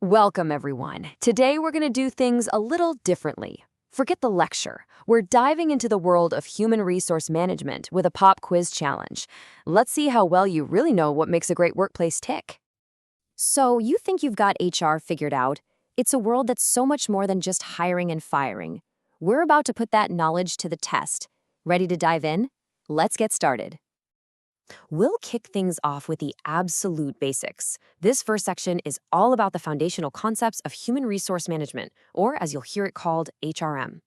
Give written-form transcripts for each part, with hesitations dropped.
Welcome, everyone. Today, we're going to do things a little differently. Forget the lecture. We're diving into the world of human resource management with a pop quiz challenge. Let's see how well you really know what makes a great workplace tick. So, you think you've got HR figured out? It's a world that's so much more than just hiring and firing. We're about to put that knowledge to the test. Ready to dive in? Let's get started. We'll kick things off with the absolute basics. This first section is all about the foundational concepts of human resource management, or as you'll hear it called, HRM.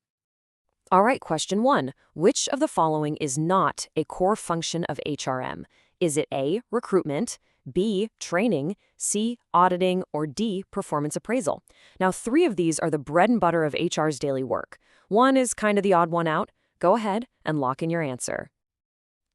All right, question 1. Which of the following is not a core function of HRM? Is it A, recruitment, B, training, C, auditing, or D, performance appraisal? Now, 3 of these are the bread and butter of HR's daily work. 1 is kind of the odd one out. Go ahead and lock in your answer.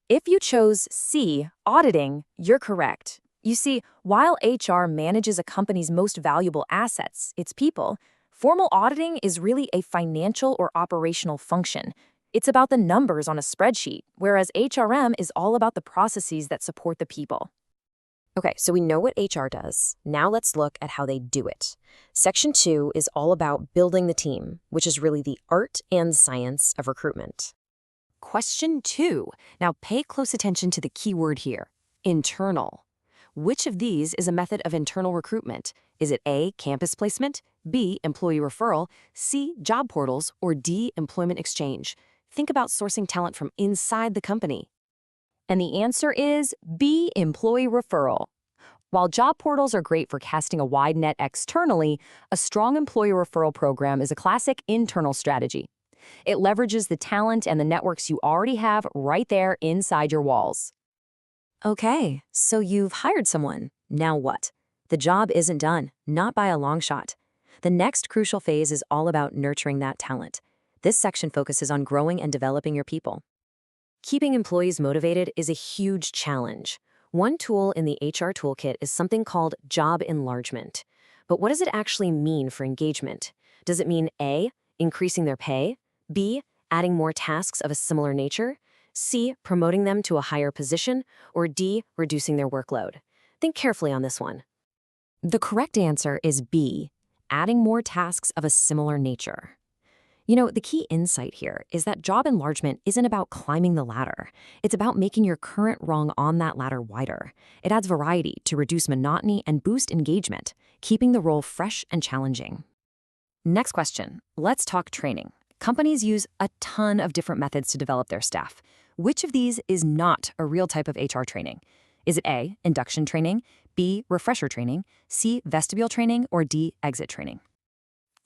If you chose C, auditing, you're correct. You see, while HR manages a company's most valuable assets, its people, formal auditing is really a financial or operational function. It's about the numbers on a spreadsheet, whereas HRM is all about the processes that support the people. Okay, so we know what HR does. Now let's look at how they do it. Section 2 is all about building the team, which is really the art and science of recruitment. Question 2. Now pay close attention to the key word here, internal. Which of these is a method of internal recruitment? Is it A, campus placement, B, employee referral, C, job portals, or D, employment exchange? Think about sourcing talent from inside the company. And the answer is B, employee referral. While job portals are great for casting a wide net externally, a strong employee referral program is a classic internal strategy. It leverages the talent and the networks you already have right there inside your walls. Okay, so you've hired someone. Now what? The job isn't done, not by a long shot. The next crucial phase is all about nurturing that talent. This section focuses on growing and developing your people. Keeping employees motivated is a huge challenge. One tool in the HR toolkit is something called job enlargement. But what does it actually mean for engagement? Does it mean A, increasing their pay? B, adding more tasks of a similar nature? C, promoting them to a higher position? Or D, reducing their workload? Think carefully on this one. The correct answer is B, adding more tasks of a similar nature. You know, the key insight here is that job enlargement isn't about climbing the ladder. It's about making your current rung on that ladder wider. It adds variety to reduce monotony and boost engagement, keeping the role fresh and challenging. Next question. Let's talk training. Companies use a ton of different methods to develop their staff. Which of these is not a real type of HR training? Is it A, induction training, B, refresher training, C, vestibule training, or D, exit training?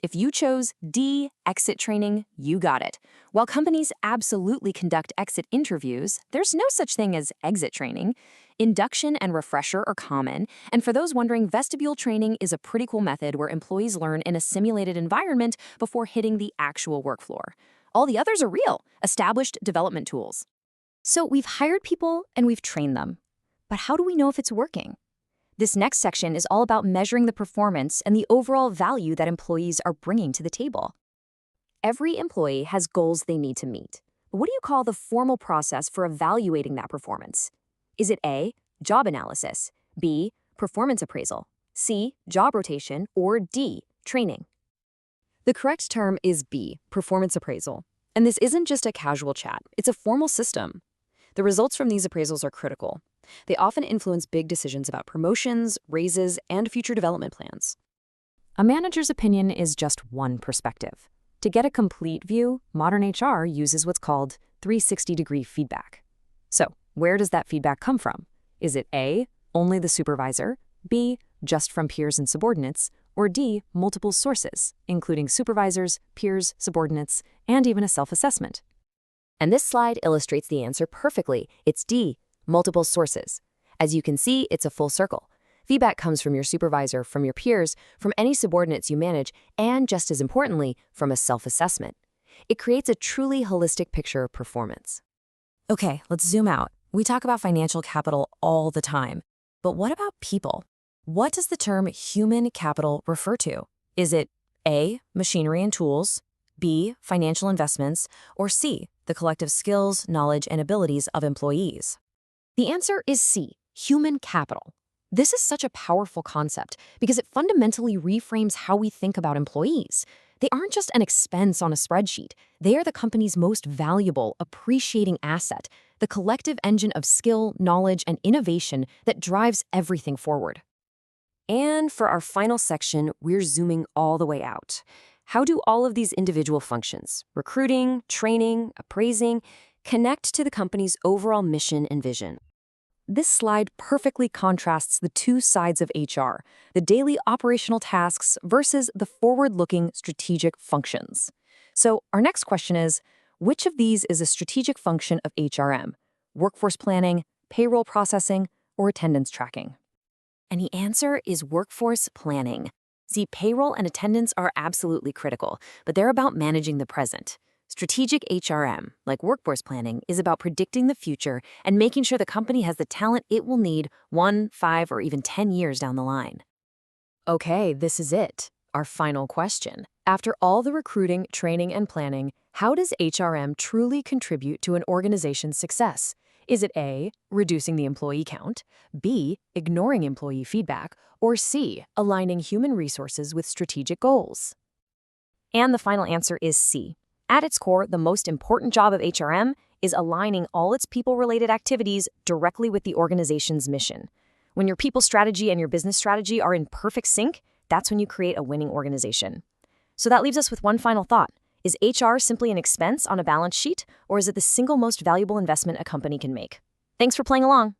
If you chose D, exit training, you got it. While companies absolutely conduct exit interviews, there's no such thing as exit training. Induction and refresher are common, and for those wondering, vestibule training is a pretty cool method where employees learn in a simulated environment before hitting the actual work floor. All the others are real, established development tools. So we've hired people and we've trained them. But how do we know if it's working? This next section is all about measuring the performance and the overall value that employees are bringing to the table. Every employee has goals they need to meet. What do you call the formal process for evaluating that performance? Is it A, job analysis, B, performance appraisal, C, job rotation, or D, training? The correct term is B, performance appraisal. And this isn't just a casual chat, it's a formal system. The results from these appraisals are critical. They often influence big decisions about promotions, raises, and future development plans. A manager's opinion is just one perspective. To get a complete view, modern HR uses what's called 360-degree feedback. So, where does that feedback come from? Is it A, only the supervisor, B, just from peers and subordinates, or D, multiple sources, including supervisors, peers, subordinates, and even a self-assessment? And this slide illustrates the answer perfectly. It's D, multiple sources. As you can see, it's a full circle. Feedback comes from your supervisor, from your peers, from any subordinates you manage, and just as importantly, from a self-assessment. It creates a truly holistic picture of performance. Okay, let's zoom out. We talk about financial capital all the time. But what about people? What does the term human capital refer to? Is it A, machinery and tools, B, financial investments, or C, the collective skills, knowledge, and abilities of employees? The answer is C, human capital. This is such a powerful concept because it fundamentally reframes how we think about employees. They aren't just an expense on a spreadsheet. They are the company's most valuable, appreciating asset, the collective engine of skill, knowledge, and innovation that drives everything forward. And for our final section, we're zooming all the way out. How do all of these individual functions, recruiting, training, appraising, connect to the company's overall mission and vision? This slide perfectly contrasts the two sides of HR, the daily operational tasks versus the forward-looking strategic functions. So our next question is, which of these is a strategic function of HRM? Workforce planning, payroll processing, or attendance tracking? And the answer is workforce planning. See, payroll and attendance are absolutely critical, but they're about managing the present. Strategic HRM, like workforce planning, is about predicting the future and making sure the company has the talent it will need 1, 5, or even 10 years down the line. Okay, this is it. Our final question. After all the recruiting, training, and planning, how does HRM truly contribute to an organization's success? Is it A, reducing the employee count, B, ignoring employee feedback, or C, aligning human resources with strategic goals? And the final answer is C. At its core, the most important job of HRM is aligning all its people-related activities directly with the organization's mission. When your people strategy and your business strategy are in perfect sync, that's when you create a winning organization. So that leaves us with one final thought. Is HR simply an expense on a balance sheet, or is it the single most valuable investment a company can make? Thanks for playing along.